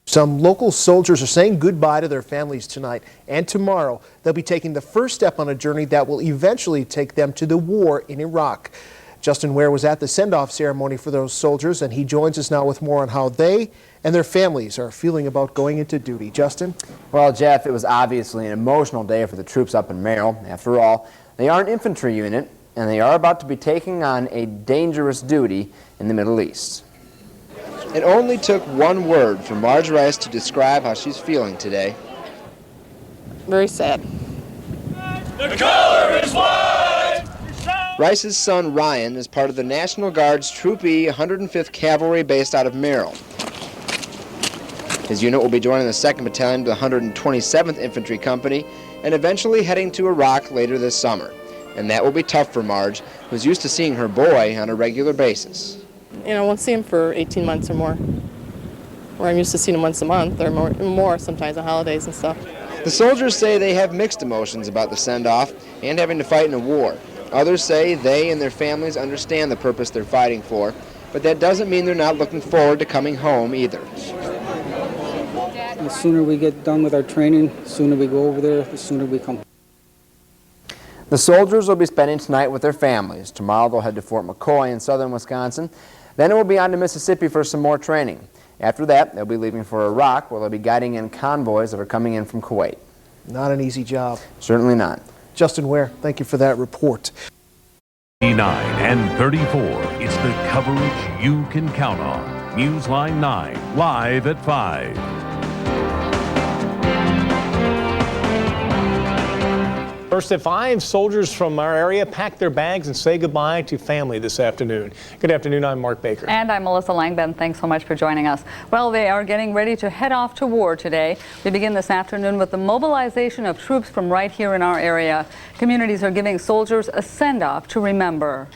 Some local soldiers are saying goodbye to their families tonight, and tomorrow they'll be taking the first step on a journey that will eventually take them to the war in Iraq. Justin Ware was at the send-off ceremony for those soldiers, and he joins us now with more on how they and their families are feeling about going into duty. Justin? Well, Jeff, it was obviously an emotional day for the troops up in Merrill. After all, they are an infantry unit, and they are about to be taking on a dangerous duty in the Middle East. It only took one word for Marge Rice to describe how she's feeling today. Very sad. The color is white! Rice's son Ryan is part of the National Guard's Troop E 105th Cavalry based out of Merrill. His unit will be joining the 2nd Battalion of the 127th Infantry Company and eventually heading to Iraq later this summer. And that will be tough for Marge, who's used to seeing her boy on a regular basis. You know, I won't see him for 18 months or more. Where I'm used to seeing him once a month or more sometimes on holidays and stuff. The soldiers say they have mixed emotions about the send-off and having to fight in a war. Others say they and their families understand the purpose they're fighting for, but that doesn't mean they're not looking forward to coming home either. The sooner we get done with our training, the sooner we go over there, the sooner we come. The soldiers will be spending tonight with their families. Tomorrow they'll head to Fort McCoy in southern Wisconsin. Then it will be on to Mississippi for some more training. After that, they'll be leaving for Iraq, where they'll be guiding in convoys that are coming in from Kuwait. Not an easy job. Certainly not. Justin Ware, thank you for that report. 39 and 34, it's the coverage you can count on. Newsline 9, live at 5. First at 5, soldiers from our area pack their bags and say goodbye to family this afternoon. Good afternoon, I'm Mark Baker. And I'm Melissa Langben. Thanks so much for joining us. Well, they are getting ready to head off to war today. We begin this afternoon with the mobilization of troops from right here in our area. Communities are giving soldiers a send-off to remember.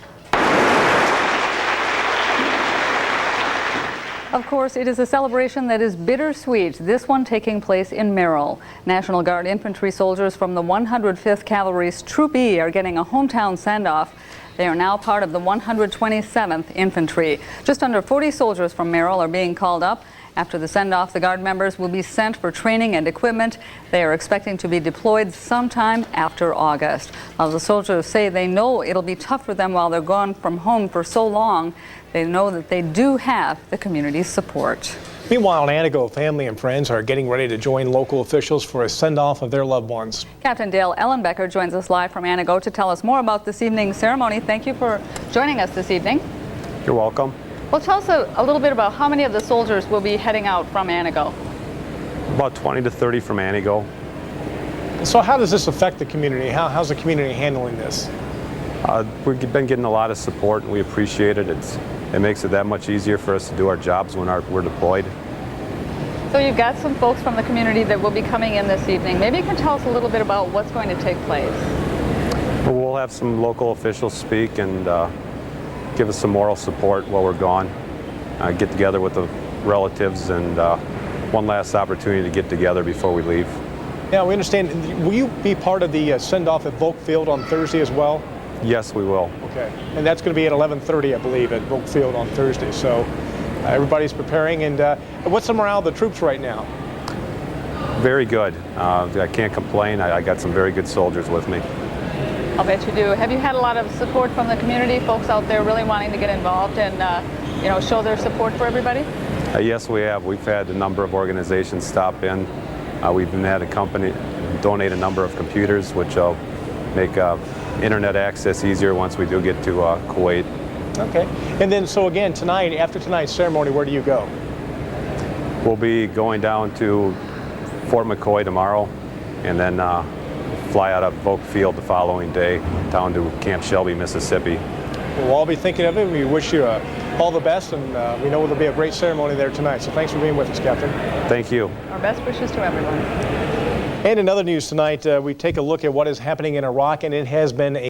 Of course, it is a celebration that is bittersweet, this one taking place in Merrill. National Guard infantry soldiers from the 105th Cavalry's Troop E are getting a hometown send-off. They are now part of the 127th Infantry. Just under 40 soldiers from Merrill are being called up. After the send-off, the Guard members will be sent for training and equipment. They are expecting to be deployed sometime after August. While the soldiers say they know it'll be tough for them while they're gone from home for so long, they know that they do have the community's support. Meanwhile, in Antigo, family and friends are getting ready to join local officials for a send-off of their loved ones. Captain Dale Ellenbecker joins us live from Antigo to tell us more about this evening's ceremony. Thank you for joining us this evening. You're welcome. Well, tell us a little bit about how many of the soldiers will be heading out from Antigo. About 20 to 30 from Antigo. So how does this affect the community? How's the community handling this? We've been getting a lot of support and we appreciate it. It makes it that much easier for us to do our jobs when we're deployed. So you've got some folks from the community that will be coming in this evening. Maybe you can tell us a little bit about what's going to take place. Well, we'll have some local officials speak and give us some moral support while we're gone. Get together with the relatives and one last opportunity to get together before we leave. Yeah, we understand. Will you be part of the send-off at Volk Field on Thursday as well? Yes, we will. Okay, and that's going to be at 11:30, I believe, at Volk Field on Thursday. So everybody's preparing. And what's the morale of the troops right now? Very good. I can't complain. I got some very good soldiers with me. I'll bet you do. Have you had a lot of support from the community, folks out there really wanting to get involved and show their support for everybody? Yes, we have. We've had a number of organizations stop in. We've even had a company donate a number of computers, which will make internet access easier once we do get to Kuwait. Okay. And then, so again, tonight, after tonight's ceremony, where do you go? We'll be going down to Fort McCoy tomorrow, and then fly out of Volk Field the following day down to Camp Shelby, Mississippi. We'll all be thinking of it. We wish you all the best, and we know it'll be a great ceremony there tonight. So thanks for being with us, Captain. Thank you. Our best wishes to everyone. And in other news tonight, we take a look at what is happening in Iraq, and it has been a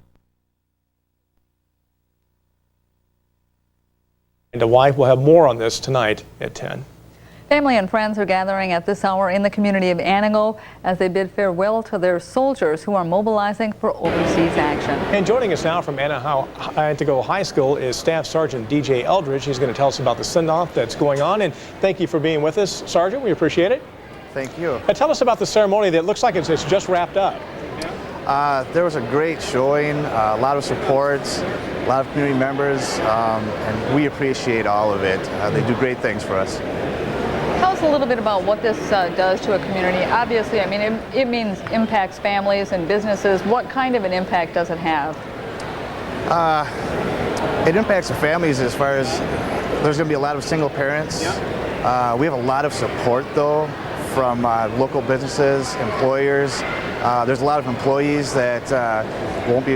wife. We'll have more on this tonight at 10. Family and friends are gathering at this hour in the community of Antigo as they bid farewell to their soldiers who are mobilizing for overseas action. And joining us now from Antigo High School is Staff Sergeant DJ Eldridge. He's going to tell us about the send-off that's going on. And thank you for being with us, Sergeant. We appreciate it. Thank you. And tell us about the ceremony that looks like it's just wrapped up. There was a great showing, a lot of support, a lot of community members, and we appreciate all of it. They do great things for us. Tell us a little bit about what this does to a community. Obviously, I mean, it means impacts families and businesses. What kind of an impact does it have? It impacts the families as far as there's going to be a lot of single parents. We have a lot of support, though, from local businesses, employers. There's a lot of employees that won't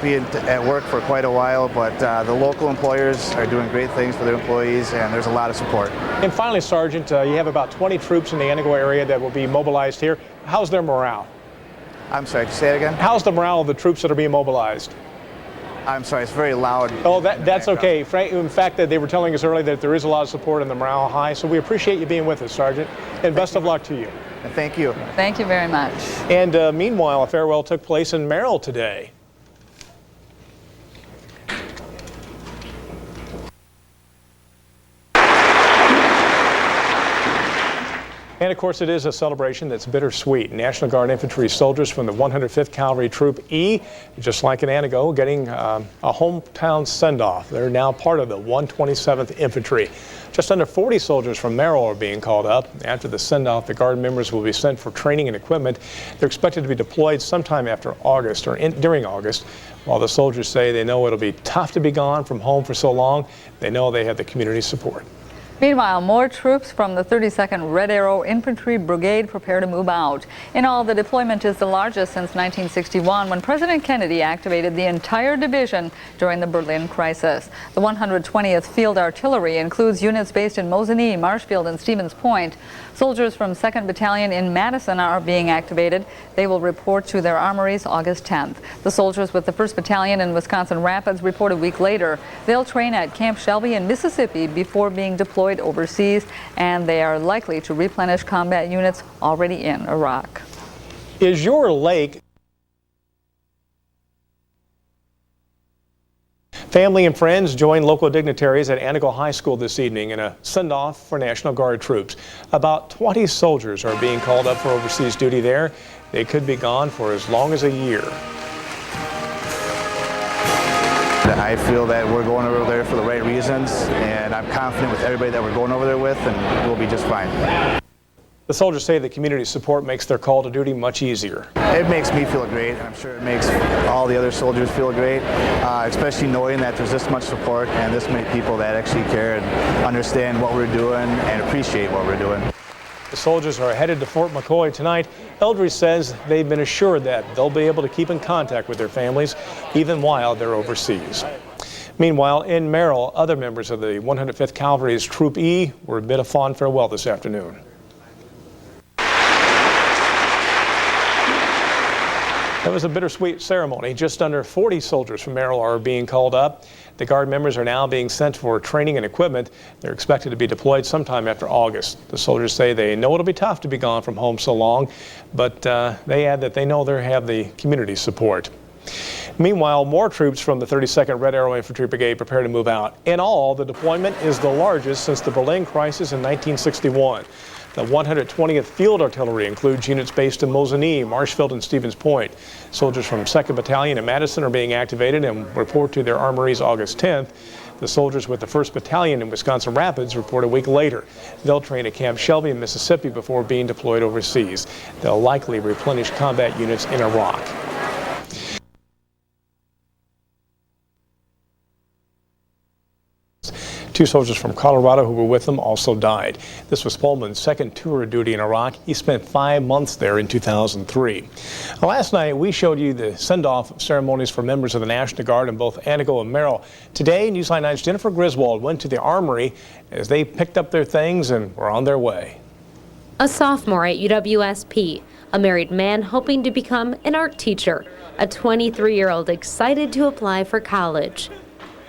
be at work for quite a while, but the local employers are doing great things for their employees, and there's a lot of support. And finally, Sergeant, you have about 20 troops in the Antigo area that will be mobilized here. How's their morale? I'm sorry, say it again? How's the morale of the troops that are being mobilized? I'm sorry, it's very loud. Oh, that's okay. In fact, they were telling us earlier that there is a lot of support and the morale high, so we appreciate you being with us, Sergeant, and best of luck to you. Thank you. Thank you very much. And meanwhile, a farewell took place in Merrill today. And of course, it is a celebration that's bittersweet. National Guard infantry soldiers from the 105th Cavalry Troop E, just like in Antigo, getting a hometown send-off. They're now part of the 127th Infantry. Just under 40 soldiers from Merrill are being called up. After the send-off, the Guard members will be sent for training and equipment. They're expected to be deployed sometime after August or during August. While the soldiers say they know it'll be tough to be gone from home for so long, they know they have the community support. Meanwhile, more troops from the 32nd Red Arrow Infantry Brigade prepare to move out. In all, the deployment is the largest since 1961, when President Kennedy activated the entire division during the Berlin crisis. The 120th Field Artillery includes units based in Mosinee, Marshfield, and Stevens Point. Soldiers from 2nd Battalion in Madison are being activated. They will report to their armories August 10th. The soldiers with the 1st Battalion in Wisconsin Rapids report a week later. They'll train at Camp Shelby in Mississippi before being deployed overseas, and they are likely to replenish combat units already in Iraq. Is your lake... Family and friends join local dignitaries at Antigo High School this evening in a send-off for National Guard troops. About 20 soldiers are being called up for overseas duty there. They could be gone for as long as a year. I feel that we're going over there for the right reasons, and I'm confident with everybody that we're going over there with, and we'll be just fine. The soldiers say the community support makes their call to duty much easier. It makes me feel great, and I'm sure it makes all the other soldiers feel great, especially knowing that there's this much support and this many people that actually care and understand what we're doing and appreciate what we're doing. The soldiers are headed to Fort McCoy tonight. Eldridge says they've been assured that they'll be able to keep in contact with their families even while they're overseas. Meanwhile, in Merrill, other members of the 105th Cavalry's Troop E were bid a fond farewell this afternoon. That was a bittersweet ceremony. Just under 40 soldiers from Merrill are being called up. The Guard members are now being sent for training and equipment. They're expected to be deployed sometime after August. The soldiers say they know it'll be tough to be gone from home so long, but they add that they know they have the community support. Meanwhile, more troops from the 32nd Red Arrow Infantry Brigade prepare to move out. In all, the deployment is the largest since the Berlin crisis in 1961. The 120th Field Artillery includes units based in Mosinee, Marshfield, and Stevens Point. Soldiers from 2nd Battalion in Madison are being activated and report to their armories August 10th. The soldiers with the 1st Battalion in Wisconsin Rapids report a week later. They'll train at Camp Shelby in Mississippi before being deployed overseas. They'll likely replenish combat units in Iraq. Two soldiers from Colorado who were with them also died. This was Pullman's second tour of duty in Iraq. He spent 5 months there in 2003. Last night, we showed you the send-off ceremonies for members of the National Guard in both Antigo and Merrill. Today, Newsline 9's Jennifer Griswold went to the armory as they picked up their things and were on their way. A sophomore at UWSP, a married man hoping to become an art teacher, a 23-year-old excited to apply for college.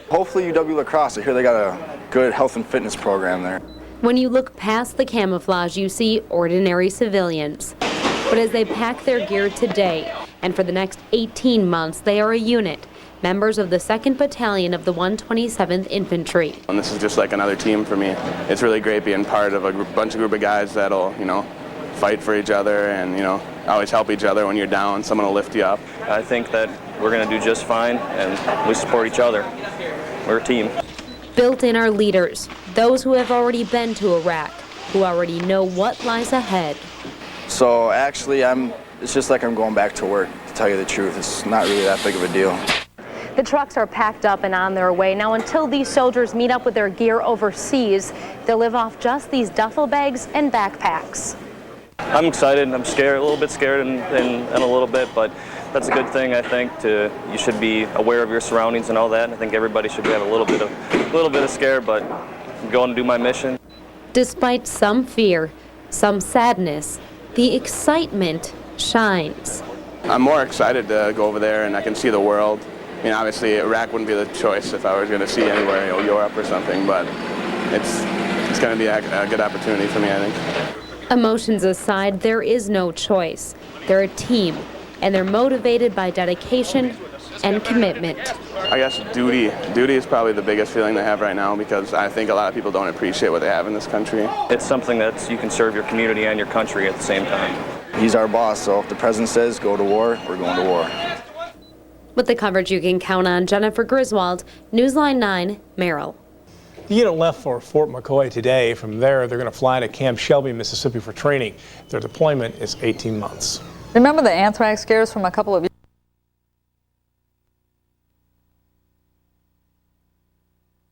Hopefully UW La Crosse. I hear they got a good health and fitness program there. When you look past the camouflage, you see ordinary civilians. But as they pack their gear today, and for the next 18 months, they are a unit, members of the 2nd Battalion of the 127th Infantry. And this is just like another team for me. It's really great being part of a bunch of guys that'll, fight for each other and, always help each other when you're down. Someone will lift you up. I think that we're going to do just fine, and we support each other. We're a team. Built in are leaders, those who have already been to Iraq, who already know what lies ahead. So actually, it's just like I'm going back to work, to tell you the truth. It's not really that big of a deal. The trucks are packed up and on their way. Now, until these soldiers meet up with their gear overseas, they'll live off just these duffel bags and backpacks. I'm excited. I'm scared, a little bit scared in a little bit, but that's a good thing, I think. You should be aware of your surroundings and all that. I think everybody should have a little bit of scare, but I'm going to do my mission. Despite some fear, some sadness, the excitement shines. I'm more excited to go over there and I can see the world. Obviously Iraq wouldn't be the choice if I was going to see anywhere, Europe or something, but it's going to be a good opportunity for me, I think. Emotions aside, there is no choice. They're a team, and they're motivated by dedication and commitment. I guess duty. Duty is probably the biggest feeling they have right now because I think a lot of people don't appreciate what they have in this country. It's something that you can serve your community and your country at the same time. He's our boss, so if the president says go to war, we're going to war. With the coverage you can count on, Jennifer Griswold, Newsline 9, Merrill. The unit left for Fort McCoy today. From there, they're going to fly to Camp Shelby, Mississippi for training. Their deployment is 18 months. Remember the anthrax scares from a couple of years?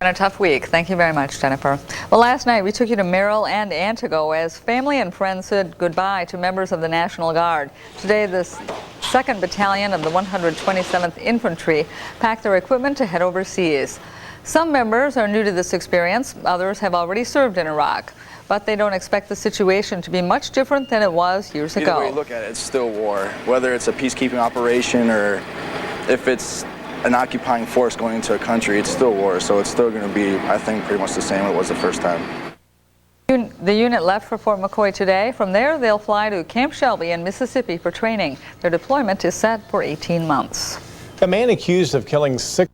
A tough week. Thank you very much, Jennifer. Well, last night we took you to Merrill and Antigo as family and friends said goodbye to members of the National Guard. Today, the 2nd Battalion of the 127th Infantry packed their equipment to head overseas. Some members are new to this experience. Others have already served in Iraq. But they don't expect the situation to be much different than it was years ago. Either way you look at it, it's still war. Whether it's a peacekeeping operation or if it's an occupying force going into a country, it's still war, so it's still going to be, I think, pretty much the same as it was the first time. The unit left for Fort McCoy today. From there, they'll fly to Camp Shelby in Mississippi for training. Their deployment is set for 18 months. A man accused of killing 6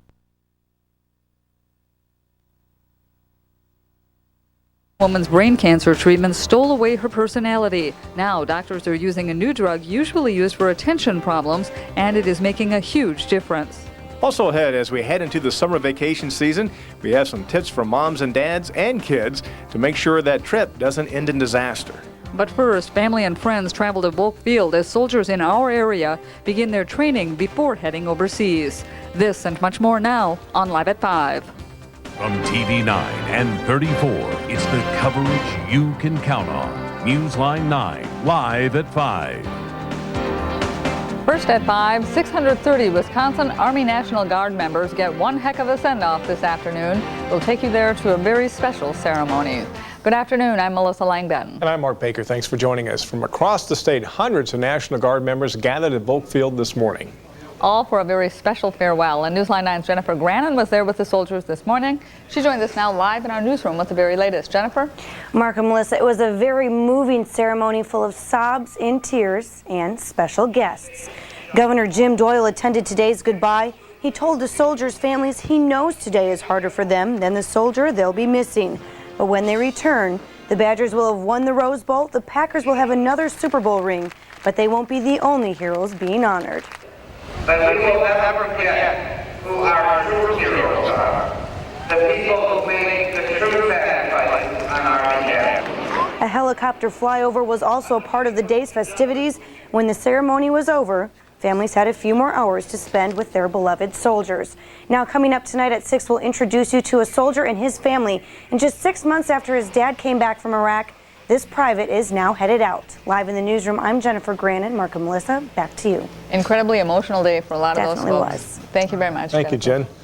woman's brain cancer treatment stole away her personality. Now, doctors are using a new drug usually used for attention problems, and it is making a huge difference. Also ahead, as we head into the summer vacation season, we have some tips for moms and dads and kids to make sure that trip doesn't end in disaster. But first, family and friends travel to Volk Field as soldiers in our area begin their training before heading overseas. This and much more now on Live at 5. From TV 9 and 34, it's the coverage you can count on. Newsline 9, live at 5. First at 5, 630 Wisconsin Army National Guard members get one heck of a send-off this afternoon. We'll take you there to a very special ceremony. Good afternoon, I'm Melissa Langben. And I'm Mark Baker. Thanks for joining us. From across the state, hundreds of National Guard members gathered at Volk Field this morning. All for a very special farewell. And Newsline 9's Jennifer Grannon was there with the soldiers this morning. She joined us now live in our newsroom with the very latest. Jennifer? Mark and Melissa, it was a very moving ceremony full of sobs and tears and special guests. Governor Jim Doyle attended today's goodbye. He told the soldiers' families he knows today is harder for them than the soldier they'll be missing. But when they return, the Badgers will have won the Rose Bowl, the Packers will have another Super Bowl ring, but they won't be the only heroes being honored. But we will never forget who our true heroes are, the people who made the true sacrifices on our behalf. A helicopter flyover was also a part of the day's festivities. When the ceremony was over, families had a few more hours to spend with their beloved soldiers. Now, coming up tonight at 6, we'll introduce you to a soldier and his family. And just 6 months after his dad came back from Iraq, this private is now headed out. Live in the newsroom, I'm Jennifer Grannon. Mark and Melissa, back to you. Incredibly emotional day for a lot of those Definitely folks. was. Thank you very much. Thank you, Jennifer. Jen.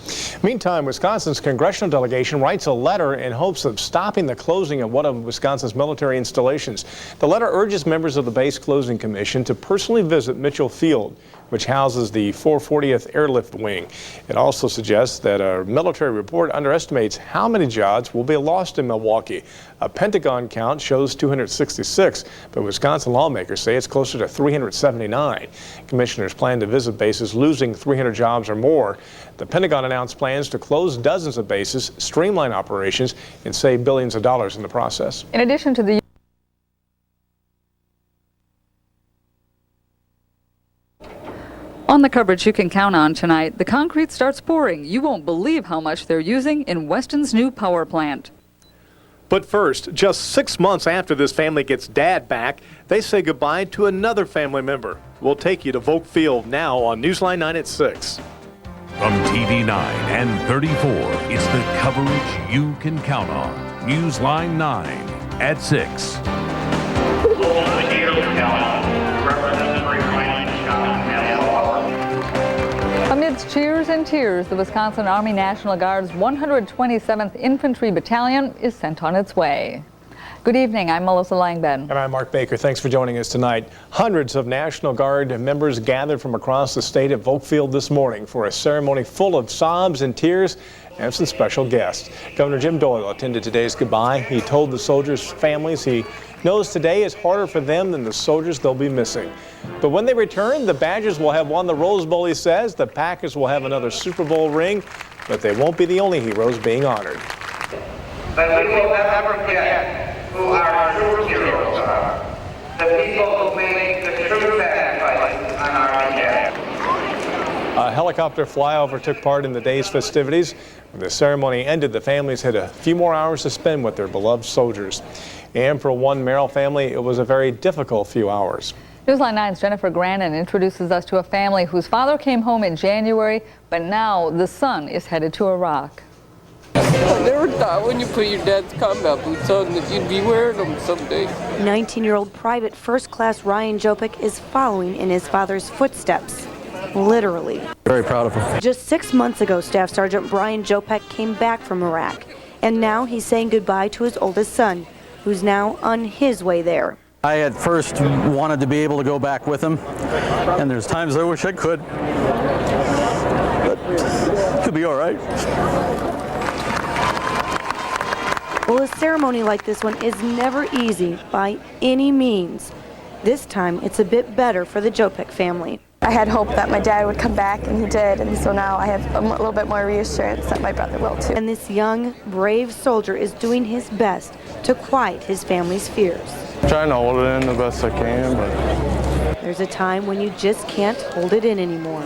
Meantime, Wisconsin's congressional delegation writes a letter in hopes of stopping the closing of one of Wisconsin's military installations. The letter urges members of the Base Closing Commission to personally visit Mitchell Field, which houses the 440th Airlift Wing. It also suggests that a military report underestimates how many jobs will be lost in Milwaukee. A Pentagon count shows 266, but Wisconsin lawmakers say it's closer to 379. Commissioners plan to visit bases losing 300 jobs or more. The Pentagon announced plans to close dozens of bases, streamline operations, and save billions of dollars in the process. In addition to the On the coverage you can count on tonight, the concrete starts pouring. You won't believe how much they're using in Weston's new power plant. But first, just 6 months after this family gets Dad back, they say goodbye to another family member. We'll take you to Volk Field now on Newsline 9 at 6. From TV 9 and 34, it's the coverage you can count on. Newsline 9 at 6. Amidst cheers and tears, the Wisconsin Army National Guard's 127th Infantry Battalion is sent on its way. Good evening, I'm Melissa Langben. And I'm Mark Baker. Thanks for joining us tonight. Hundreds of National Guard members gathered from across the state at Volk Field this morning for a ceremony full of sobs and tears and some special guests. Governor Jim Doyle attended today's goodbye. He told the soldiers' families he knows today is harder for them than the soldiers they'll be missing. But when they return, the Badgers will have won the Rose Bowl, he says. The Packers will have another Super Bowl ring, but they won't be the only heroes being honored. But we will never forget who our true heroes are, the people who made the true sacrifices on our behalf. A helicopter flyover took part in the day's festivities. When the ceremony ended, the families had a few more hours to spend with their beloved soldiers. And for one Merrill family, it was a very difficult few hours. Newsline 9's Jennifer Grannon introduces us to a family whose father came home in January, but now the son is headed to Iraq. I never thought when you put your dad's combat boots on that you'd be wearing them someday. 19-year-old Private First Class Ryan Jopek is following in his father's footsteps, literally. Very proud of him. Just 6 months ago, Staff Sergeant Brian Jopek came back from Iraq, and now he's saying goodbye to his oldest son, who's now on his way there. I at first wanted to be able to go back with him, and there's times I wish I could, but it could be all right. Well, a ceremony like this one is never easy by any means. This time, it's a bit better for the Jopek family. I had hope that my dad would come back, and he did, and so now I have a little bit more reassurance that my brother will too. And this young, brave soldier is doing his best to quiet his family's fears. Trying to hold it in the best I can, but there's a time when you just can't hold it in anymore.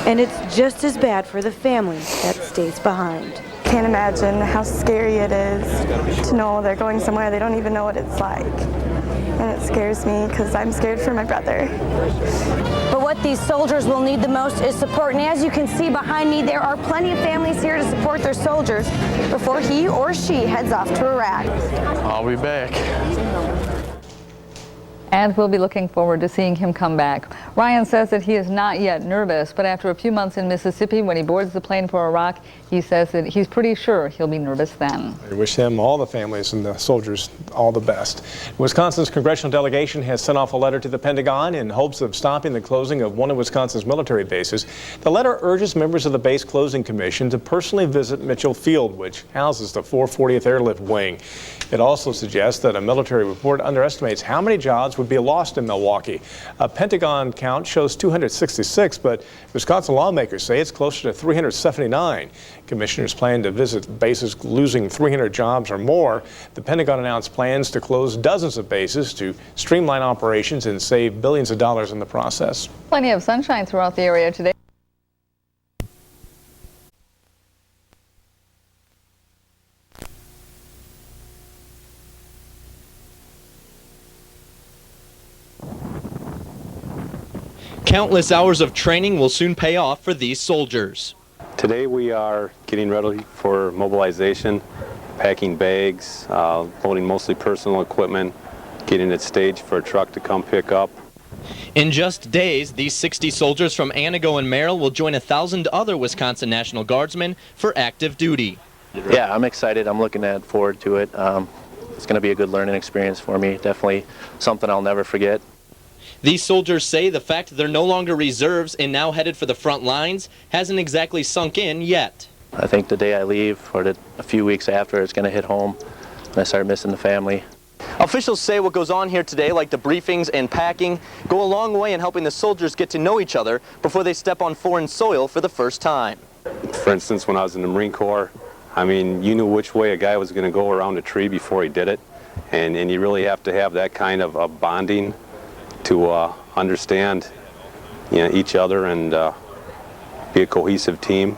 And it's just as bad for the family that stays behind. Can't imagine how scary it is to know they're going somewhere they don't even know what it's like. And it scares me because I'm scared for my brother. But what these soldiers will need the most is support. And as you can see behind me, there are plenty of families here to support their soldiers before he or she heads off to Iraq. I'll be back. And we'll be looking forward to seeing him come back. Ryan says that he is not yet nervous, but after a few months in Mississippi, when he boards the plane for Iraq, he says that he's pretty sure he'll be nervous then. I wish him, all the families and the soldiers, all the best. Wisconsin's congressional delegation has sent off a letter to the Pentagon in hopes of stopping the closing of one of Wisconsin's military bases. The letter urges members of the Base Closing Commission to personally visit Mitchell Field, which houses the 440th Airlift Wing. It also suggests that a military report underestimates how many jobs would be lost in Milwaukee. A Pentagon count shows 266, but Wisconsin lawmakers say it's closer to 379. Commissioners plan to visit bases losing 300 jobs or more. The Pentagon announced plans to close dozens of bases to streamline operations and save billions of dollars in the process. Plenty of sunshine throughout the area today. Countless hours of training will soon pay off for these soldiers. Today we are getting ready for mobilization, packing bags, loading mostly personal equipment, getting it staged for a truck to come pick up. In just days, these 60 soldiers from Antigo and Merrill will join 1,000 other Wisconsin National Guardsmen for active duty. Yeah, I'm excited. I'm looking forward to it. It's going to be a good learning experience for me. Definitely something I'll never forget. These soldiers say the fact they're no longer reserves and now headed for the front lines hasn't exactly sunk in yet. I think the day I leave, or a few weeks after, it's going to hit home and I start missing the family. Officials say what goes on here today, like the briefings and packing, go a long way in helping the soldiers get to know each other before they step on foreign soil for the first time. For instance, when I was in the Marine Corps, I mean, you knew which way a guy was going to go around a tree before he did it, and you really have to have that kind of a bonding to understand, each other and be a cohesive team.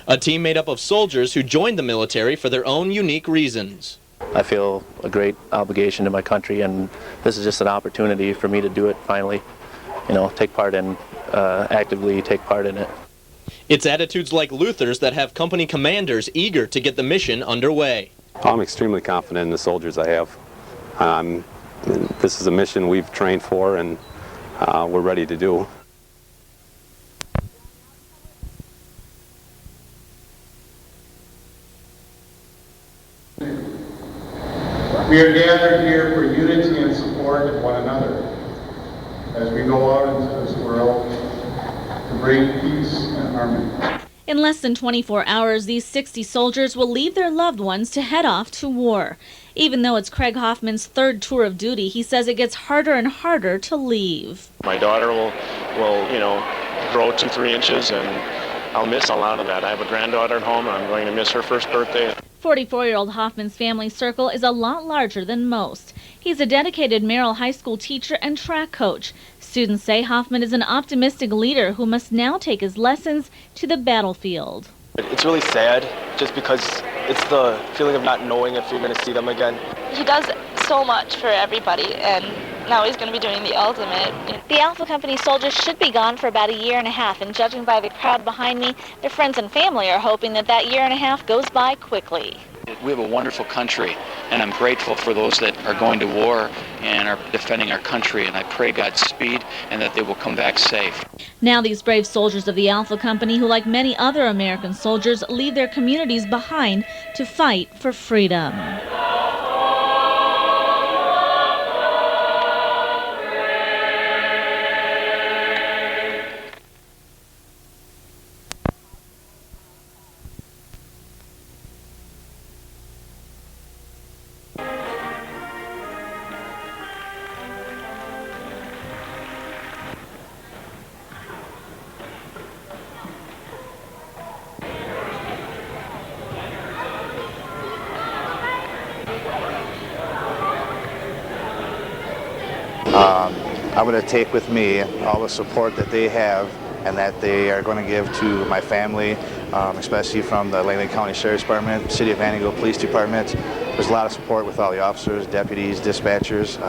A team made up of soldiers who joined the military for their own unique reasons. I feel a great obligation to my country, and this is just an opportunity for me to do it finally. Take part in, actively take part in it. It's attitudes like Luther's that have company commanders eager to get the mission underway. I'm extremely confident in the soldiers I have. This is a mission we've trained for and we're ready to do. We are gathered here for unity and support of one another as we go out into this world to bring peace and harmony. In less than 24 hours, these 60 soldiers will leave their loved ones to head off to war. Even though it's Craig Hoffman's third tour of duty, he says it gets harder and harder to leave. My daughter will grow 2-3 inches, and I'll miss a lot of that. I have a granddaughter at home, and I'm going to miss her first birthday. 44-year-old Hoffman's family circle is a lot larger than most. He's a dedicated Merrill High School teacher and track coach. Students say Hoffman is an optimistic leader who must now take his lessons to the battlefield. It's really sad, just because it's the feeling of not knowing if you're going to see them again. He does so much for everybody, and now he's going to be doing the ultimate. The Alpha Company soldiers should be gone for about 1.5 years, and judging by the crowd behind me, their friends and family are hoping that 1.5 years goes by quickly. We have a wonderful country, and I'm grateful for those that are going to war and are defending our country, and I pray Godspeed and that they will come back safe. Now these brave soldiers of the Alpha Company, who like many other American soldiers, leave their communities behind to fight for freedom. I'm going to take with me all the support that they have and that they are going to give to my family, especially from the Langley County Sheriff's Department, City of Antigo Police Department. There's a lot of support with all the officers, deputies, dispatchers,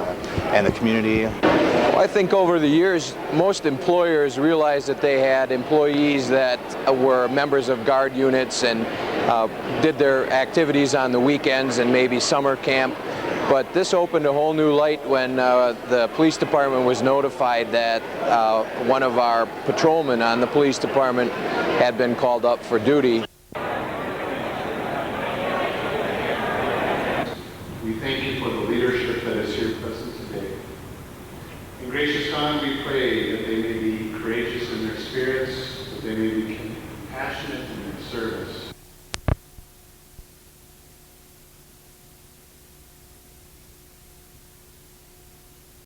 and the community. Well, I think over the years, most employers realized that they had employees that were members of Guard units and did their activities on the weekends and maybe summer camp. But this opened a whole new light when the police department was notified that one of our patrolmen on the police department had been called up for duty.